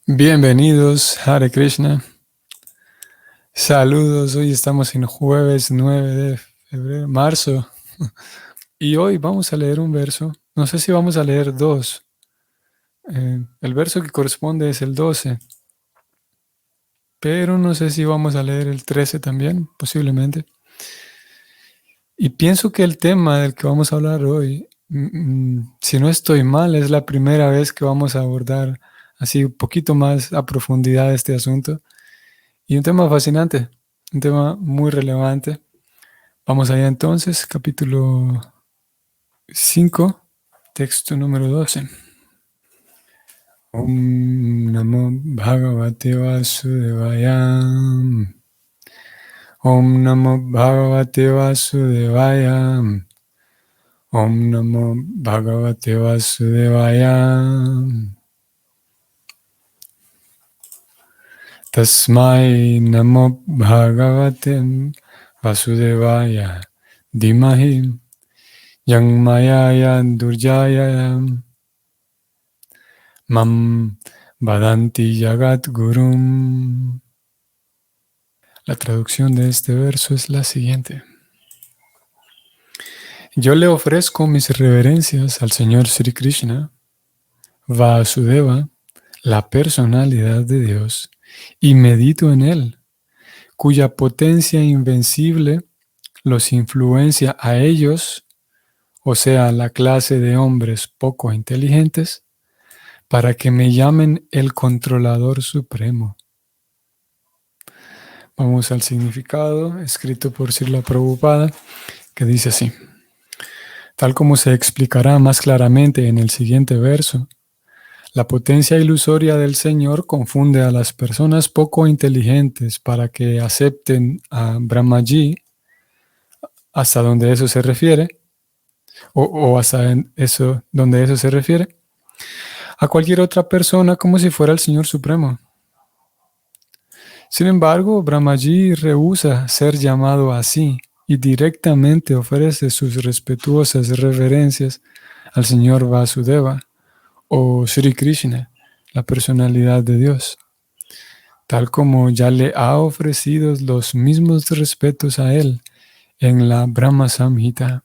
Bienvenidos, Hare Krishna. Saludos, hoy estamos en jueves 9 de febrero, marzo, y hoy vamos a leer un verso. No sé si vamos a leer dos. El verso que corresponde es el 12, pero no sé si vamos a leer el 13 también, posiblemente. Y pienso que el tema del que vamos a hablar hoy, si no estoy mal, es la primera vez que vamos a abordar así un poquito más a profundidad este asunto. Y un tema fascinante, un tema muy relevante. Vamos allá entonces, capítulo 5, texto número 12. Om Namo Bhagavate Vasudevaya. Om Namo Bhagavate Vasudevaya. Om Namo Bhagavate Vasudevaya. Tasmai Namo Bhagavate Vasudevaya. Dimahi Yang Maya Durjaya Mam Vadanti Yagat Gurum. La traducción de este verso es la siguiente. Yo le ofrezco mis reverencias al Señor Sri Krishna, Vasudeva, la personalidad de Dios, y medito en Él, cuya potencia invencible los influencia a ellos, o sea, la clase de hombres poco inteligentes, para que me llamen el controlador supremo. Vamos al significado escrito por Srila Prabhupada, que dice así. Tal como se explicará más claramente en el siguiente verso, la potencia ilusoria del Señor confunde a las personas poco inteligentes para que acepten a Brahmaji, hasta donde eso se refiere, o hasta eso, donde eso se refiere, a cualquier otra persona como si fuera el Señor Supremo. Sin embargo, Brahmaji rehúsa ser llamado así y directamente ofrece sus respetuosas reverencias al Señor Vasudeva o Sri Krishna, la personalidad de Dios, tal como ya le ha ofrecido los mismos respetos a él en la Brahma Samhita.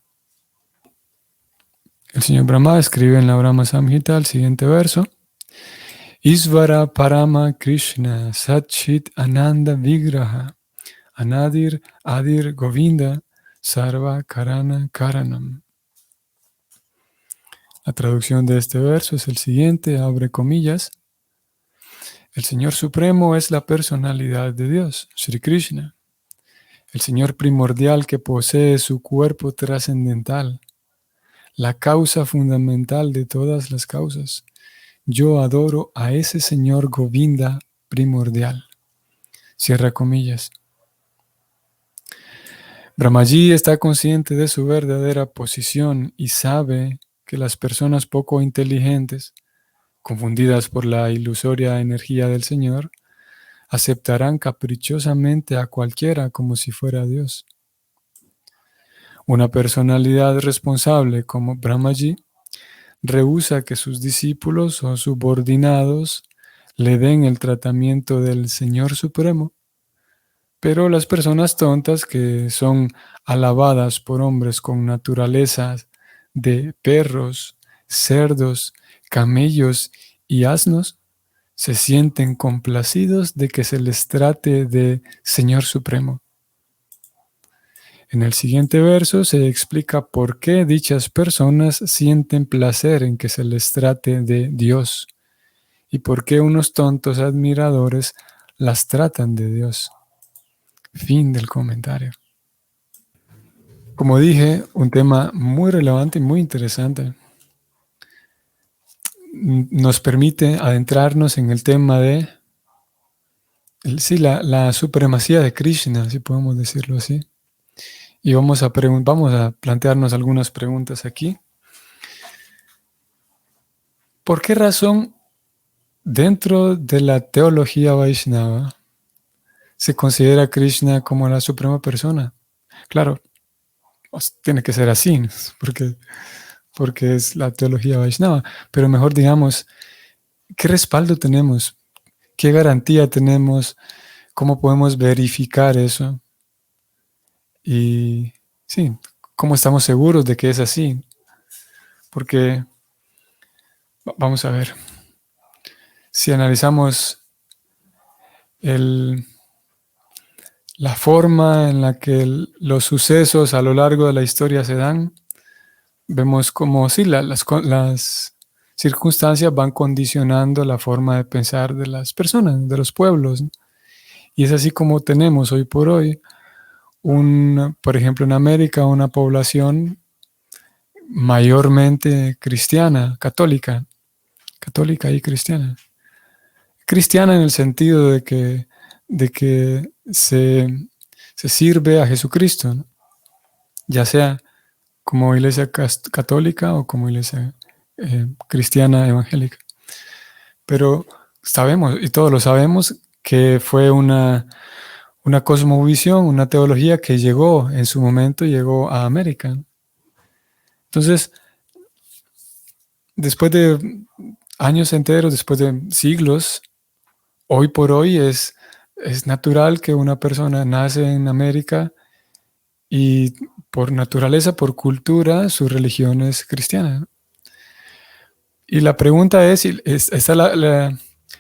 El señor Brahma escribe en la Brahma Samhita el siguiente verso. Isvara Parama Krishna Satchit Ananda Vigraha Anadir Adir Govinda Sarva Karana Karanam. La traducción de este verso es el siguiente, abre comillas. El Señor Supremo es la personalidad de Dios, Sri Krishna, el Señor primordial que posee su cuerpo trascendental, la causa fundamental de todas las causas. Yo adoro a ese Señor Govinda primordial. Cierra comillas. Brahmaji está consciente de su verdadera posición y sabe que las personas poco inteligentes, confundidas por la ilusoria energía del Señor, aceptarán caprichosamente a cualquiera como si fuera Dios. Una personalidad responsable como Brahmaji rehúsa que sus discípulos o subordinados le den el tratamiento del Señor Supremo, pero las personas tontas que son alabadas por hombres con naturalezas de perros, cerdos, camellos y asnos, se sienten complacidos de que se les trate de Señor Supremo. En el siguiente verso se explica por qué dichas personas sienten placer en que se les trate de Dios y por qué unos tontos admiradores las tratan de Dios. Fin del comentario. Como dije, un tema muy relevante y muy interesante. Nos permite adentrarnos en el tema de la supremacía de Krishna, si podemos decirlo así. Y vamos a plantearnos algunas preguntas aquí. ¿Por qué razón dentro de la teología Vaishnava se considera a Krishna como la suprema persona? Claro, tiene que ser así, ¿no? porque es la teología Vaishnava, pero mejor digamos, ¿qué respaldo tenemos ¿Qué garantía tenemos? ¿Cómo podemos verificar eso? Y sí, ¿cómo estamos seguros de que es así? Porque, vamos a ver, si analizamos la forma en la que los sucesos a lo largo de la historia se dan, vemos como sí, las circunstancias van condicionando la forma de pensar de las personas, de los pueblos, ¿no? Y es así como tenemos hoy por hoy, por ejemplo, en América, una población mayormente cristiana, católica y cristiana. Cristiana en el sentido de que se sirve a Jesucristo, ¿no? Ya sea como iglesia católica o como iglesia cristiana evangélica. Pero sabemos, y todos lo sabemos, que fue una cosmovisión, una teología que llegó en su momento, llegó a América. Entonces, después de años enteros, después de siglos, hoy por hoy es natural que una persona nace en América y por naturaleza, por cultura, su religión es cristiana, ¿no? Y la pregunta es, está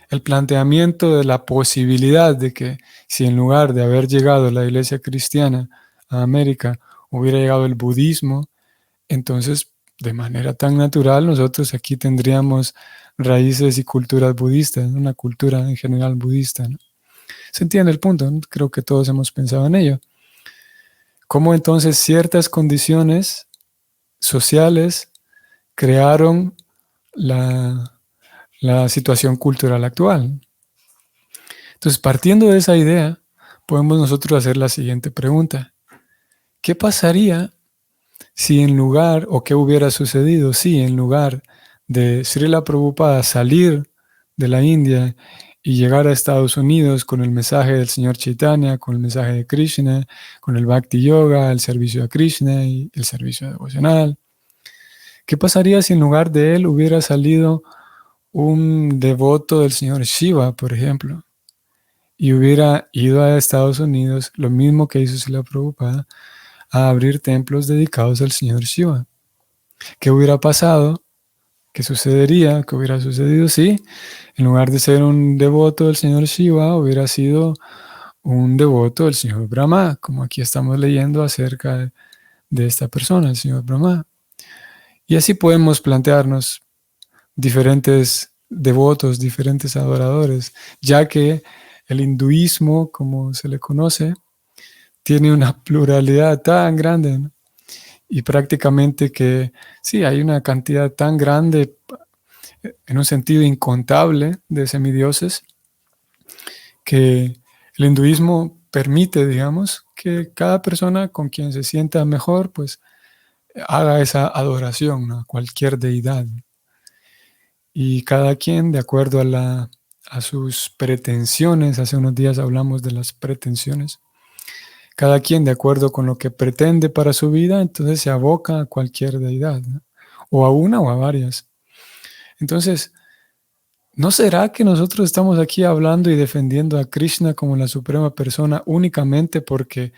el planteamiento de la posibilidad de que si en lugar de haber llegado la iglesia cristiana a América, hubiera llegado el budismo, entonces de manera tan natural nosotros aquí tendríamos raíces y culturas budistas, una cultura en general budista, ¿no? ¿Se entiende el punto? ¿No? Creo que todos hemos pensado en ello. ¿Cómo entonces ciertas condiciones sociales crearon la, la situación cultural actual? Entonces, partiendo de esa idea, podemos nosotros hacer la siguiente pregunta. ¿Qué pasaría si en lugar, o qué hubiera sucedido si en lugar de Srila Prabhupada salir de la India y llegar a Estados Unidos con el mensaje del Señor Chaitanya, con el mensaje de Krishna, con el Bhakti Yoga, el servicio a Krishna y el servicio devocional? ¿Qué pasaría si en lugar de él hubiera salido un devoto del Señor Shiva, por ejemplo, y hubiera ido a Estados Unidos, lo mismo que hizo Srila Prabhupada, a abrir templos dedicados al Señor Shiva? ¿Qué hubiera pasado? ¿Qué sucedería? ¿Qué hubiera sucedido si, en lugar de ser un devoto del Señor Shiva, hubiera sido un devoto del Señor Brahma, como aquí estamos leyendo acerca de esta persona, el Señor Brahma? Y así podemos plantearnos diferentes devotos, diferentes adoradores, ya que el hinduismo, como se le conoce, tiene una pluralidad tan grande, ¿no? Y prácticamente que sí, hay una cantidad tan grande, en un sentido incontable, de semidioses, que el hinduismo permite, digamos, que cada persona con quien se sienta mejor, pues haga esa adoración, ¿no?, a cualquier deidad. Y cada quien, de acuerdo a sus pretensiones, hace unos días hablamos de las pretensiones, cada quien de acuerdo con lo que pretende para su vida, entonces se aboca a cualquier deidad, ¿no?, o a una o a varias. Entonces, ¿no será que nosotros estamos aquí hablando y defendiendo a Krishna como la suprema persona únicamente porque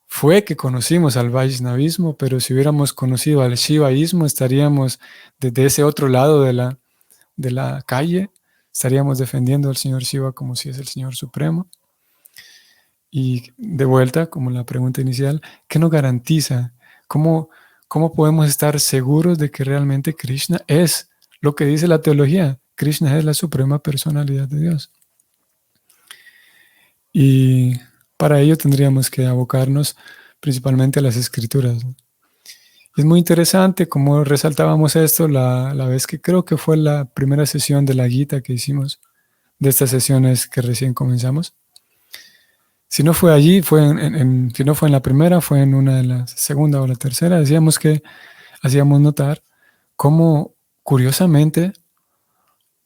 fue que conocimos al Vaishnavismo, pero si hubiéramos conocido al Shivaísmo, estaríamos desde ese otro lado de la calle, estaríamos defendiendo al Señor Shiva como si es el Señor Supremo? Y de vuelta, como la pregunta inicial, ¿qué nos garantiza? ¿Cómo podemos estar seguros de que realmente Krishna es lo que dice la teología? Krishna es la suprema personalidad de Dios. Y para ello tendríamos que abocarnos principalmente a las escrituras. Y es muy interesante como resaltábamos esto la vez que creo que fue la primera sesión de la Gita que hicimos, de estas sesiones que recién comenzamos. Si no fue allí, si no fue en la primera, fue en una de las segunda o la tercera, hacíamos notar cómo, curiosamente,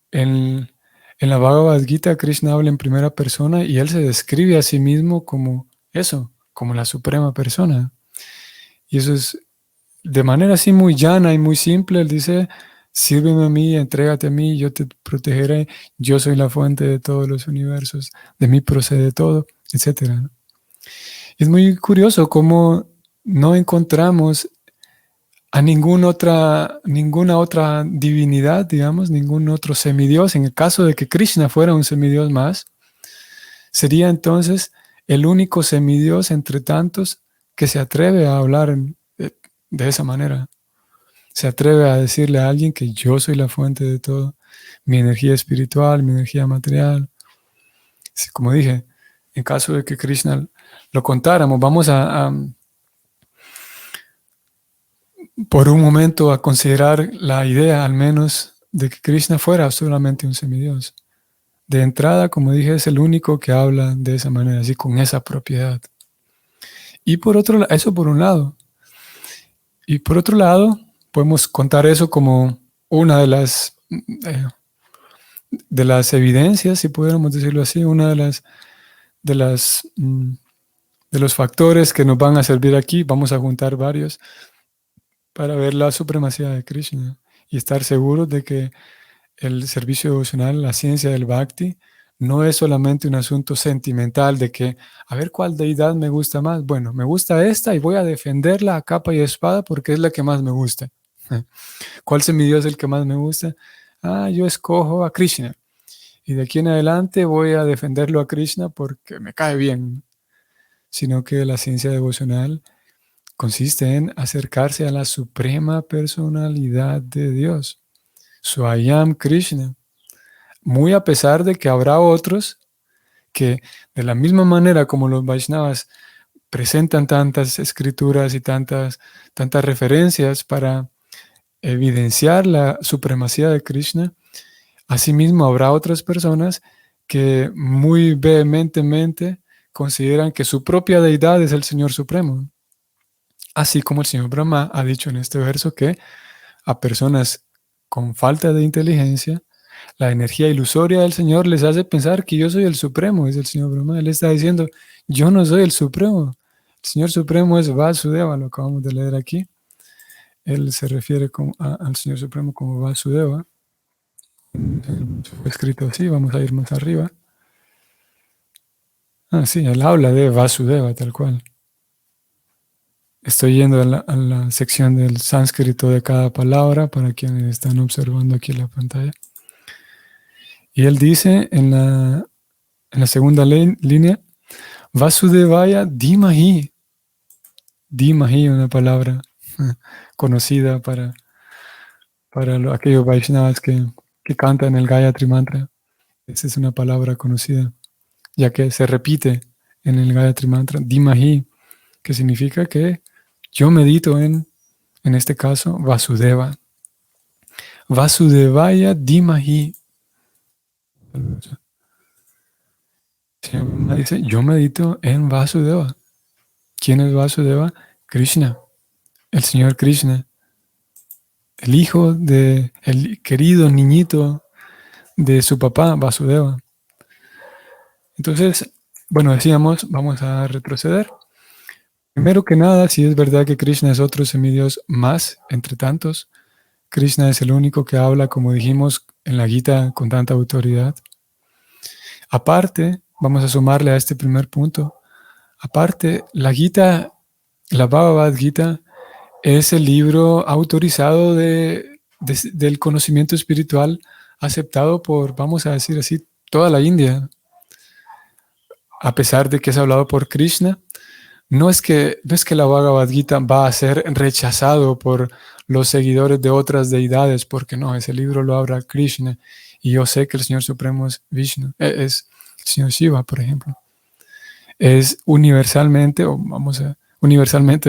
en la Bhagavad Gita, Krishna habla en primera persona y él se describe a sí mismo como eso, como la suprema persona. Y eso es de manera así muy llana y muy simple. Él dice, sírveme a mí, entrégate a mí, yo te protegeré, yo soy la fuente de todos los universos, de mí procede todo, etc. Es muy curioso cómo no encontramos a ninguna otra divinidad, digamos, ningún otro semidios. En el caso de que Krishna fuera un semidios más, sería entonces el único semidios entre tantos que se atreve a hablar de esa manera. Se atreve a decirle a alguien que yo soy la fuente de todo, mi energía espiritual, mi energía material. Como dije, en caso de que Krishna lo contáramos, vamos a por un momento a considerar la idea, al menos, de que Krishna fuera solamente un semidios. De entrada, como dije, es el único que habla de esa manera, así con esa propiedad. Y por otro lado, eso por un lado. Y por otro lado, podemos contar eso como una de las evidencias, si pudiéramos decirlo así, una de las de los factores que nos van a servir aquí. Vamos a juntar varios para ver la supremacía de Krishna y estar seguros de que el servicio devocional, la ciencia del Bhakti, no es solamente un asunto sentimental de que, a ver cuál deidad me gusta más. Bueno, me gusta esta y voy a defenderla a capa y espada porque es la que más me gusta. ¿Cuál semidios es el que más me gusta? Yo escojo a Krishna. Y de aquí en adelante voy a defenderlo a Krishna porque me cae bien. Sino que la ciencia devocional consiste en acercarse a la suprema personalidad de Dios. So I am Krishna. Muy a pesar de que habrá otros que, de la misma manera como los Vaishnavas presentan tantas escrituras y tantas referencias para evidenciar la supremacía de Krishna, asimismo habrá otras personas que muy vehementemente consideran que su propia deidad es el Señor Supremo. Así como el Señor Brahma ha dicho en este verso que a personas con falta de inteligencia, la energía ilusoria del Señor les hace pensar que yo soy el Supremo, es el Señor Brahma. Él está diciendo, yo no soy el Supremo. El Señor Supremo es Vasudeva, lo acabamos de leer aquí. Él se refiere al Señor Supremo como Vasudeva. Fue escrito así, vamos a ir más arriba. Sí, él habla de Vasudeva, tal cual. Estoy yendo a la sección del sánscrito de cada palabra para quienes están observando aquí la pantalla. Y él dice en la segunda línea, Vasudevaya Dhimahi. Dhimahi, una palabra conocida para aquellos Vaishnavas que cantan el Gayatri Mantra. Esa es una palabra conocida, ya que se repite en el Gayatri Mantra, Dhimahi, que significa que yo medito en este caso, Vasudeva. Vasudevaya Dhimahi. Dice, yo medito en Vasudeva. ¿Quién es Vasudeva? Krishna, el Señor Krishna, el hijo del querido niñito de su papá, Vasudeva. Entonces, bueno, decíamos, vamos a retroceder. Primero que nada, si es verdad que Krishna es otro semidios más entre tantos, Krishna es el único que habla, como dijimos en la Gita, con tanta autoridad. Aparte, vamos a sumarle a este primer punto, aparte, la Gita, la Bhagavad Gita, es el libro autorizado del conocimiento espiritual aceptado por, vamos a decir así, toda la India. A pesar de que es hablado por Krishna, no es que la Bhagavad Gita va a ser rechazado por los seguidores de otras deidades, porque no, ese libro lo habla Krishna y yo sé que el Señor Supremo es Vishnu, es el Señor Shiva, por ejemplo. Es universalmente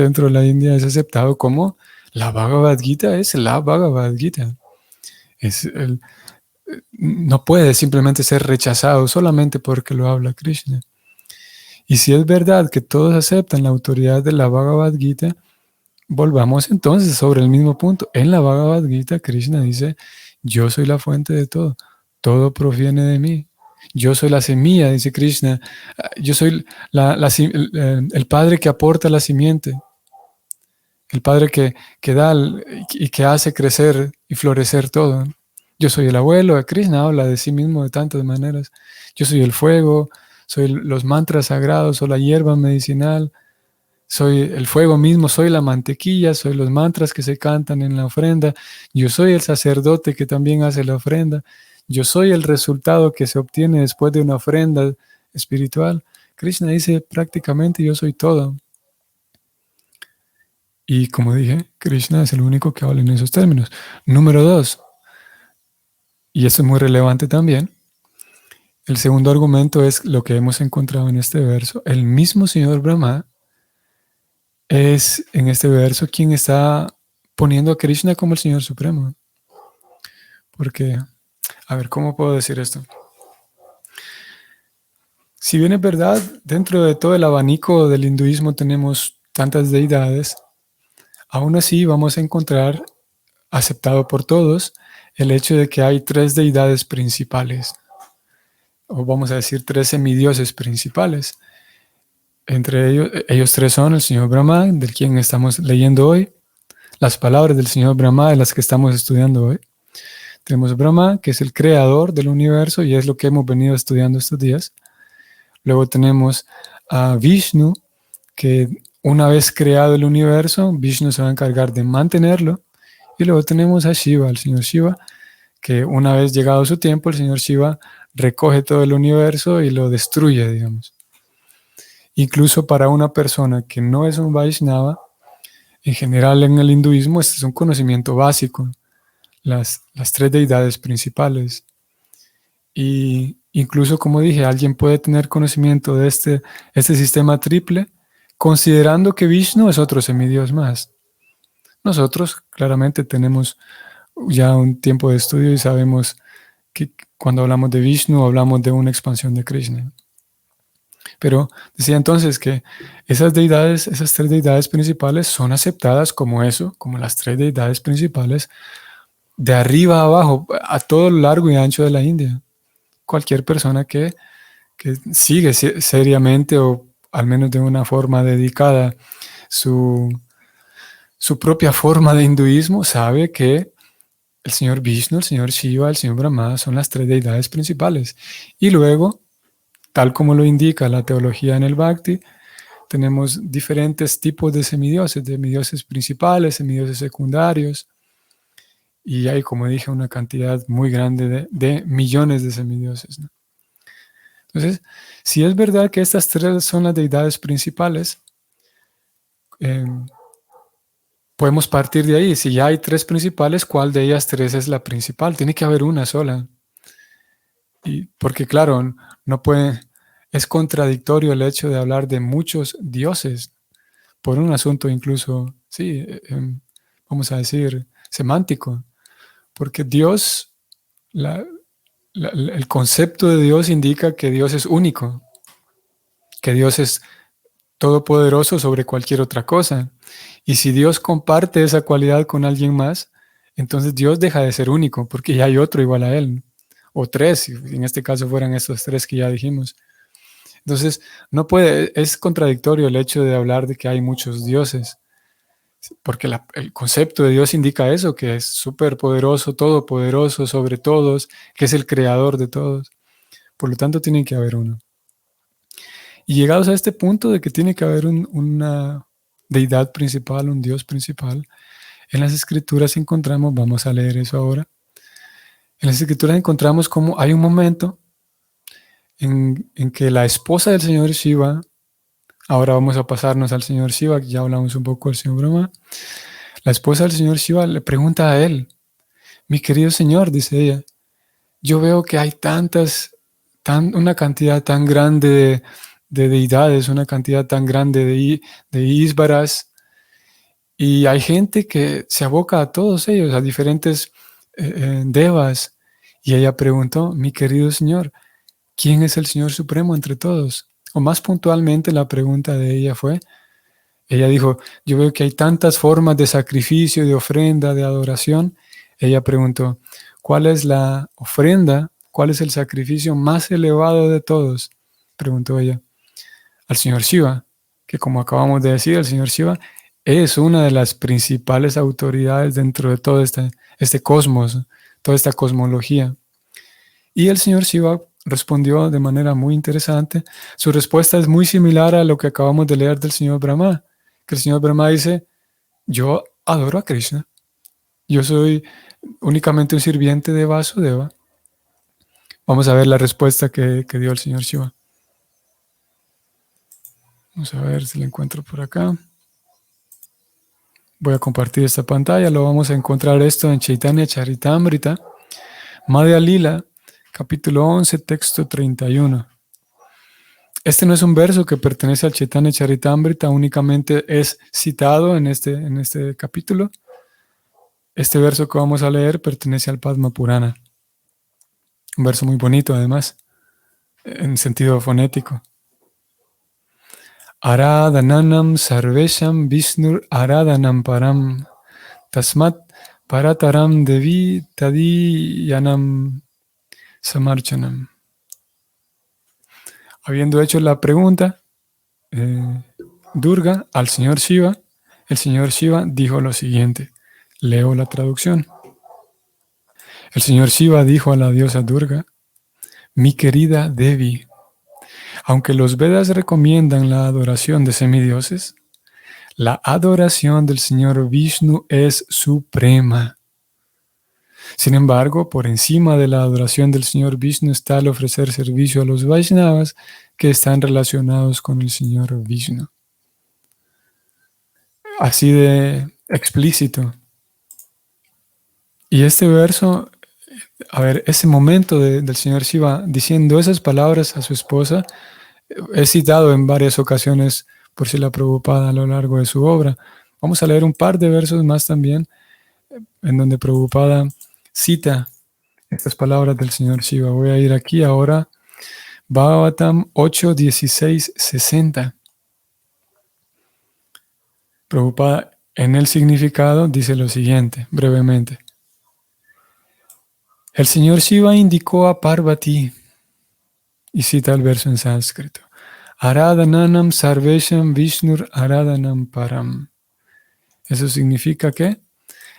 dentro de la India es aceptado como la Bhagavad Gita es la Bhagavad Gita. No puede simplemente ser rechazado solamente porque lo habla Krishna. Y si es verdad que todos aceptan la autoridad de la Bhagavad Gita, volvamos entonces sobre el mismo punto. En la Bhagavad Gita, Krishna dice, yo soy la fuente de todo proviene de mí. Yo soy la semilla, dice Krishna. Yo soy el padre que aporta la simiente. el Padre que da y que hace crecer y florecer todo. Yo soy el abuelo. Krishna habla de sí mismo de tantas maneras. Yo soy el fuego, soy los mantras sagrados, soy la hierba medicinal, soy el fuego mismo, soy la mantequilla, soy los mantras que se cantan en la ofrenda. Yo soy el sacerdote que también hace la ofrenda. Yo soy el resultado que se obtiene después de una ofrenda espiritual. Krishna dice prácticamente yo soy todo. Y como dije, Krishna es el único que habla en esos términos. Número 2, y esto es muy relevante también, el segundo argumento es lo que hemos encontrado en este verso. El mismo señor Brahma es en este verso quien está poniendo a Krishna como el Señor Supremo. Porque, a ver, ¿cómo puedo decir esto? Si bien es verdad, dentro de todo el abanico del hinduismo tenemos tantas deidades, aún así vamos a encontrar, aceptado por todos, el hecho de que hay 3 deidades principales, o vamos a decir 3 semidioses principales. Entre ellos 3 son el señor Brahma, del quien estamos leyendo hoy, las palabras del señor Brahma de las que estamos estudiando hoy. Tenemos Brahma, que es el creador del universo y es lo que hemos venido estudiando estos días. Luego tenemos a Vishnu, que una vez creado el universo, Vishnu se va a encargar de mantenerlo. Y luego tenemos a Shiva, el señor Shiva, que una vez llegado su tiempo, el señor Shiva recoge todo el universo y lo destruye, digamos. Incluso para una persona que no es un Vaishnava, en general en el hinduismo este es un conocimiento básico, las 3 deidades principales. Y incluso, como dije, alguien puede tener conocimiento de este sistema triple, considerando que Vishnu es otro semidios más. Nosotros claramente tenemos ya un tiempo de estudio y sabemos que cuando hablamos de Vishnu hablamos de una expansión de Krishna. Pero decía entonces que esas 3 deidades principales son aceptadas como eso, como las 3 deidades principales, de arriba a abajo, a todo lo largo y ancho de la India. Cualquier persona que sigue seriamente o al menos de una forma dedicada su propia forma de hinduismo sabe que el señor Vishnu, el señor Shiva, el señor Brahma son las 3 deidades principales. Y luego, tal como lo indica la teología en el Bhakti, tenemos diferentes tipos de semidioses principales, semidioses secundarios, y hay, como dije, una cantidad muy grande de millones de semidioses, ¿no? Entonces, si es verdad que estas 3 son las deidades principales, podemos partir de ahí. Si ya hay 3 principales, ¿cuál de ellas 3 es la principal? Tiene que haber una sola. Y porque claro, no puede, es contradictorio el hecho de hablar de muchos dioses por un asunto incluso, sí, vamos a decir, semántico. Porque Dios, el concepto de Dios indica que Dios es único, que Dios es todopoderoso sobre cualquier otra cosa. Y si Dios comparte esa cualidad con alguien más, entonces Dios deja de ser único, porque ya hay otro igual a Él. O 3, si en este caso fueran estos 3 que ya dijimos. Entonces, no puede, es contradictorio el hecho de hablar de que hay muchos dioses, porque el concepto de Dios indica eso, que es superpoderoso, todopoderoso sobre todos, que es el creador de todos. Por lo tanto, tiene que haber uno. Y llegados a este punto de que tiene que haber una deidad principal, un Dios principal, en las escrituras encontramos, vamos a leer eso ahora, en las escrituras encontramos como hay un momento en que la esposa del señor Shiva, ahora vamos a pasarnos al señor Shiva, que ya hablamos un poco del señor Brahma, la esposa del señor Shiva le pregunta a él, mi querido señor, dice ella, yo veo que hay una cantidad tan grande de deidades, una cantidad tan grande de ísvaras, y hay gente que se aboca a todos ellos, a diferentes devas. Y ella preguntó, mi querido señor, ¿quién es el Señor Supremo entre todos? O más puntualmente la pregunta de ella fue, ella dijo, yo veo que hay tantas formas de sacrificio, de ofrenda, de adoración. Ella preguntó, ¿cuál es la ofrenda? ¿Cuál es el sacrificio más elevado de todos? Preguntó ella. Al señor Shiva, que como acabamos de decir, el señor Shiva es una de las principales autoridades dentro de todo este cosmos, toda esta cosmología. Y el señor Shiva respondió de manera muy interesante. Su respuesta es muy similar a lo que acabamos de leer del señor Brahma, que el señor Brahma dice, yo adoro a Krishna, yo soy únicamente un sirviente de Vasudeva. Vamos a ver la respuesta que dio el señor Shiva. Vamos a ver si la encuentro por acá. Voy a compartir esta pantalla, lo vamos a encontrar esto en Chaitanya Charitamrita, Madhya Lila, capítulo 11, texto 31. Este no es un verso que pertenece al Chaitanya Charitamrita, únicamente es citado en este capítulo. Este verso que vamos a leer pertenece al Padma Purana. Un verso muy bonito, además, en sentido fonético. Aradhananam sarvesham vishnur aradhanam param tasmat parataram devi tadiyanam samarchanam. Habiendo hecho la pregunta, Durga al señor Shiva, el señor Shiva dijo lo siguiente. Leo la traducción. El señor Shiva dijo a la diosa Durga, mi querida Devi, aunque los Vedas recomiendan la adoración de semidioses, la adoración del señor Vishnu es suprema. Sin embargo, por encima de la adoración del señor Vishnu está el ofrecer servicio a los Vaishnavas que están relacionados con el señor Vishnu. Así de explícito. Y este verso, a ver, ese momento del señor Shiva diciendo esas palabras a su esposa, es citado en varias ocasiones por Srila Prabhupada a lo largo de su obra. Vamos a leer un par de versos más también, en donde Prabhupada cita estas palabras del señor Shiva. Voy a ir aquí ahora, Bhagavatam 8, 16, 60. Prabhupada en el significado dice lo siguiente, brevemente. El señor Shiva indicó a Parvati, y cita el verso en sánscrito, Aradhananam sarvesham vishnur aradhanam param. Eso significa que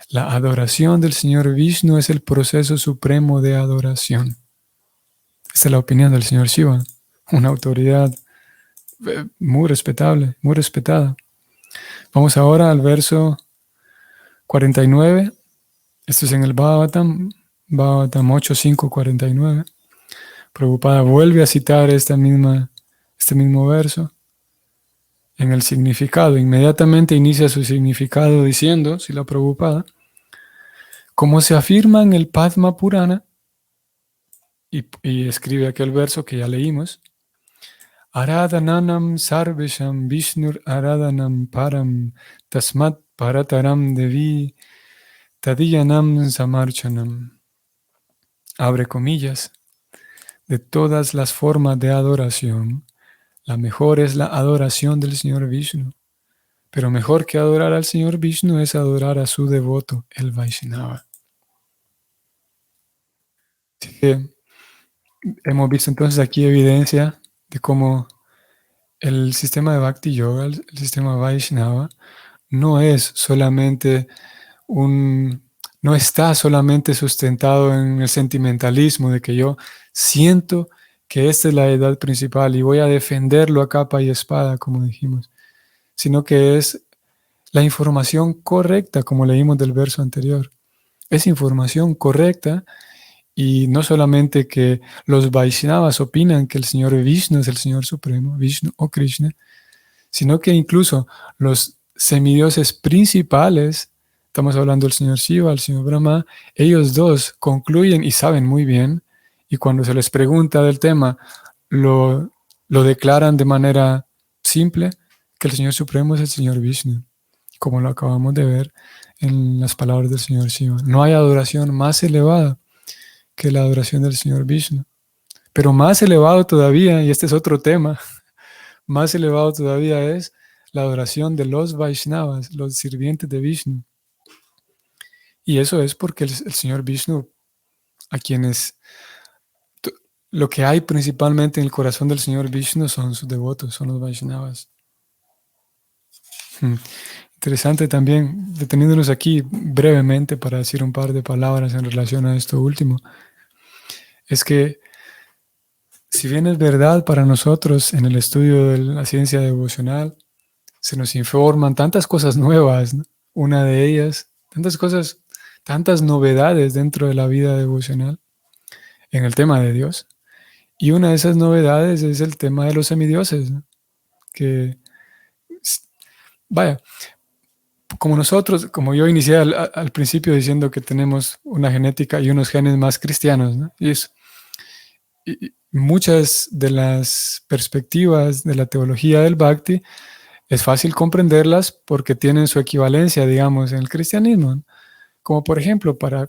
la adoración del señor Vishnu es el proceso supremo de adoración. Esta es la opinión del señor Shiva, una autoridad muy respetable, muy respetada. Vamos ahora al verso 49. Esto es en el Bhagavatam 8, 5, 49. Prabhupada vuelve a citar este mismo verso en el significado. Inmediatamente inicia su significado diciendo, si la Prabhupada, como se afirma en el Padma Purana, y escribe aquel verso que ya leímos, Aradhananam sarvesham vishnur aradhanam param tasmat parataram devi tadiyanam samarchanam. Abre comillas. De todas las formas de adoración, la mejor es la adoración del señor Vishnu. Pero mejor que adorar al señor Vishnu es adorar a su devoto, el Vaishnava. Así que hemos visto entonces aquí evidencia de cómo el sistema de Bhakti Yoga, el sistema Vaishnava, no está solamente sustentado en el sentimentalismo de que yo siento que esta es la edad principal y voy a defenderlo a capa y espada, como dijimos, sino que es la información correcta, como leímos del verso anterior. Es información correcta y no solamente que los Vaishnavas opinan que el señor Vishnu es el señor supremo, Vishnu o Krishna, sino que incluso los semidioses principales, estamos hablando del señor Shiva, el señor Brahma, ellos dos concluyen y saben muy bien, y cuando se les pregunta del tema, lo declaran de manera simple, que el señor supremo es el señor Vishnu, como lo acabamos de ver en las palabras del señor Shiva. No hay adoración más elevada que la adoración del señor Vishnu, pero más elevado todavía, y este es otro tema, más elevado todavía es la adoración de los Vaishnavas, los sirvientes de Vishnu. Y eso es porque el señor Vishnu, a quienes lo que hay principalmente en el corazón del señor Vishnu son sus devotos, son los Vaishnavas. interesante también, deteniéndonos aquí brevemente para decir un par de palabras en relación a esto último, es que si bien es verdad para nosotros en el estudio de la ciencia devocional, se nos informan tantas cosas nuevas, ¿no? Una de ellas, tantas cosas, tantas novedades dentro de la vida devocional en el tema de Dios. Y una de esas novedades es el tema de los semidioses, ¿no? Que, vaya, como nosotros, como yo inicié al principio diciendo que tenemos una genética y unos genes más cristianos, ¿no? Y muchas de las perspectivas de la teología del Bhakti es fácil comprenderlas porque tienen su equivalencia, digamos, en el cristianismo, ¿no? Como por ejemplo, para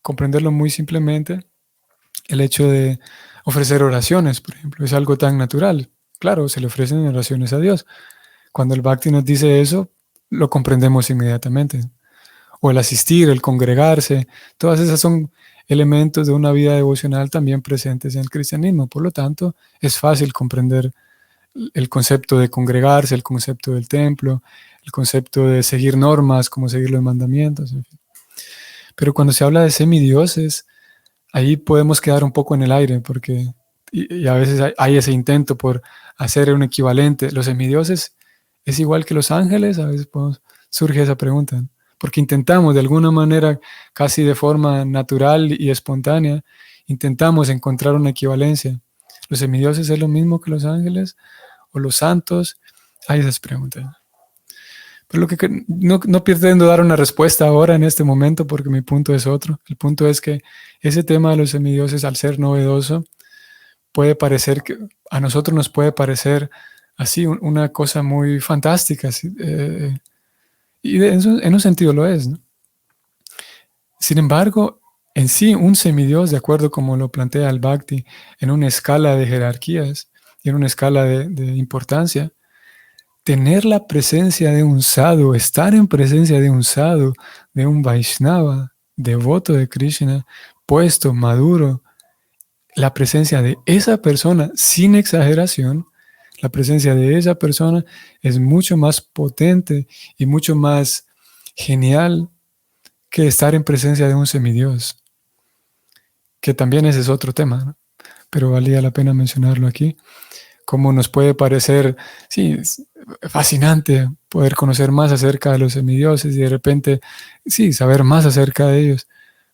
comprenderlo muy simplemente, el hecho de ofrecer oraciones, por ejemplo, es algo tan natural. Claro, se le ofrecen oraciones a Dios. Cuando el Bhakti nos dice eso, lo comprendemos inmediatamente. O el asistir, el congregarse, todas esas son elementos de una vida devocional también presentes en el cristianismo. Por lo tanto, es fácil comprender el concepto de congregarse, el concepto del templo, el concepto de seguir normas, como seguir los mandamientos, en fin. Pero cuando se habla de semidioses, ahí podemos quedar un poco en el aire, porque y a veces hay ese intento por hacer un equivalente. Los semidioses es igual que los ángeles, a veces surge esa pregunta, ¿no? Porque intentamos de alguna manera, casi de forma natural y espontánea, intentamos encontrar una equivalencia. ¿Los semidioses es lo mismo que los ángeles o los santos? Hay esas preguntas. Pero no pretendo dar una respuesta ahora en este momento porque mi punto es otro. El punto es que ese tema de los semidioses, al ser novedoso, puede parecer que a nosotros nos puede parecer así una cosa muy fantástica. ¿Sí? Y en un sentido lo es, ¿no? Sin embargo, en sí, un semidios, de acuerdo como lo plantea el Bhakti, en una escala de jerarquías y en una escala de importancia, tener la presencia de un sadhu, estar en presencia de un sadhu, de un Vaishnava, devoto de Krishna, puesto, maduro, la presencia de esa persona, sin exageración, la presencia de esa persona es mucho más potente y mucho más genial que estar en presencia de un semidios, que también ese es otro tema, ¿no? Pero valía la pena mencionarlo aquí. Como nos puede parecer, sí, fascinante poder conocer más acerca de los semidioses y de repente, sí, saber más acerca de ellos.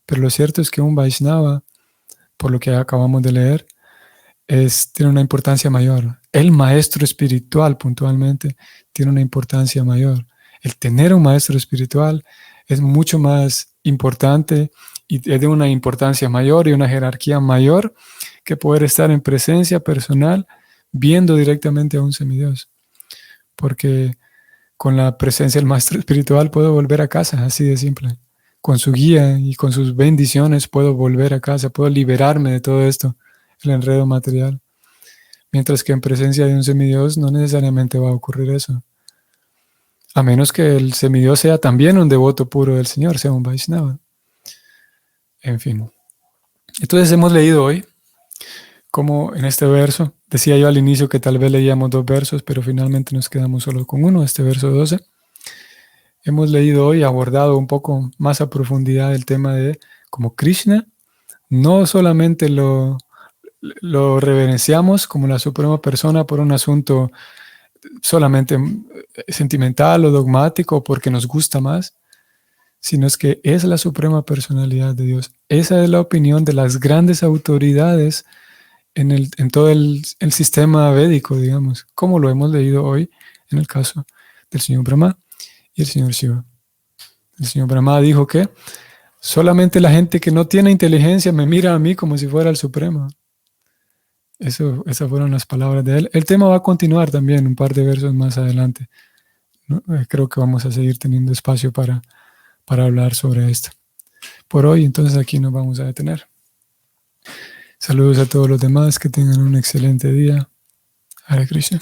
Pero lo cierto es que un Vaishnava, por lo que acabamos de leer, tiene una importancia mayor. El maestro espiritual, puntualmente, tiene una importancia mayor. El tener un maestro espiritual es mucho más importante y es de una importancia mayor y una jerarquía mayor que poder estar en presencia personal viendo directamente a un semidios. Porque con la presencia del maestro espiritual puedo volver a casa, así de simple. Con su guía y con sus bendiciones puedo volver a casa, puedo liberarme de todo esto, el enredo material. Mientras que en presencia de un semidios no necesariamente va a ocurrir eso. A menos que el semidios sea también un devoto puro del Señor, sea un Vaishnava. En fin. Entonces hemos leído hoy como en este verso, decía yo al inicio que tal vez leíamos 2 versos, pero finalmente nos quedamos solo con uno, este verso 12. Hemos leído hoy, abordado un poco más a profundidad el tema de cómo Krishna no solamente lo reverenciamos como la suprema persona por un asunto solamente sentimental o dogmático porque nos gusta más, sino es que es la suprema personalidad de Dios. Esa es la opinión de las grandes autoridades en todo el sistema védico, digamos, como lo hemos leído hoy en el caso del señor Brahma y el señor Shiva. El señor Brahma dijo que solamente la gente que no tiene inteligencia me mira a mí como si fuera el supremo. Esas fueron las palabras de él. El tema va a continuar también un par de versos más adelante, ¿no? Creo que vamos a seguir teniendo espacio para hablar sobre esto. Por hoy, entonces, aquí nos vamos a detener. Saludos a todos los demás, que tengan un excelente día. Hare Krishna.